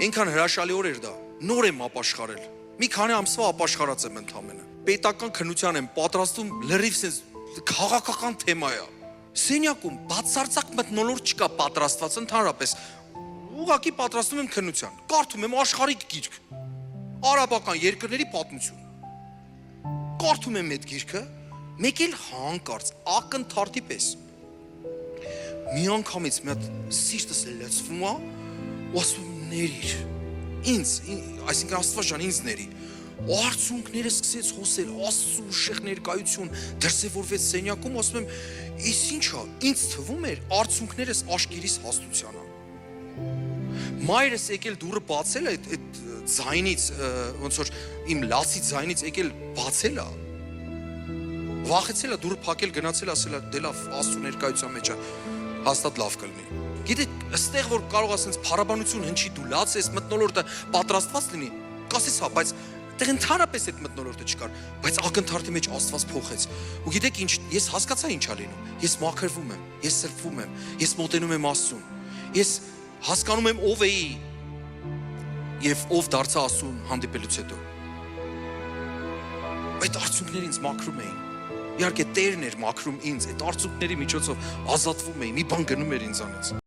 Այնքան հրաշալի օր էր դա, նոր եմ ապաշխարել, մի քանի ամսվա ապաշխարած եմ ընդամենը, պետական քննության եմ պատրաստում, լրիվ սենց քաղաքական թեմա է, սենյակում բացարձակ մթնոլորտ չկա պատրաստված ընդհանրապես, ուղղակի պատրաստում եմ քննության, կարդում եմ աշխարհիկ գիրք, արաբական երկրների պատմություն, կարդում եմ այդ գիրքը, մեկ էլ հանկարծ, ակնթարթի պես, մի անգամից մի հատ սիրտս լցվում է, ու ասում ներիր, ինձ, այսինքն Աստված ջան, ինձ ների, արցունքները սկսեց խոսել, Աստծո ուժեղ ներկայություն, դրսևորվեց սենյակում, ասում եմ, «Իս ինչ է», ինձ թվում էր արցունքներս աշկերիս հաստության է։ Մայրս եկել դուռը բացել է, այդ ձայնից, ոնց որ իմ լացի ձայնից եկել բացել է, վախեցել է, դուռը փակել, գնացել, ասել է, դե լավ, Աստծո ներկայության մեջ է, հաստատ լավ կլինի։ Գիտեք, այստեղ որ կարող ասենց փառաբանություն հնչի, դու լաց ես, մթնոլորտը պատրաստված լինի, կասես հա, բայց այդտեղ ընդհանրապես այդ մթնոլորտը չկար, բայց ակնթարթի մեջ Աստված փոխեց։ Ու գիտեք ինչ, ես հասկացա ինչ ա լինում։ Ես մաքրվում եմ, ես սրբվում եմ, ես մոտենում եմ Աստծուն։ Ես հասկանում եմ ով էի եւ ով դարձա Աստծուն հանդիպելուց հետո։ Այդ արցունքները ինձ մաքրում էին։ Իհարկե Տերն էր մաքրում ինձ, այդ արցունքների միջոցով ազատվում էի, մի բան գնում էր ինձանից։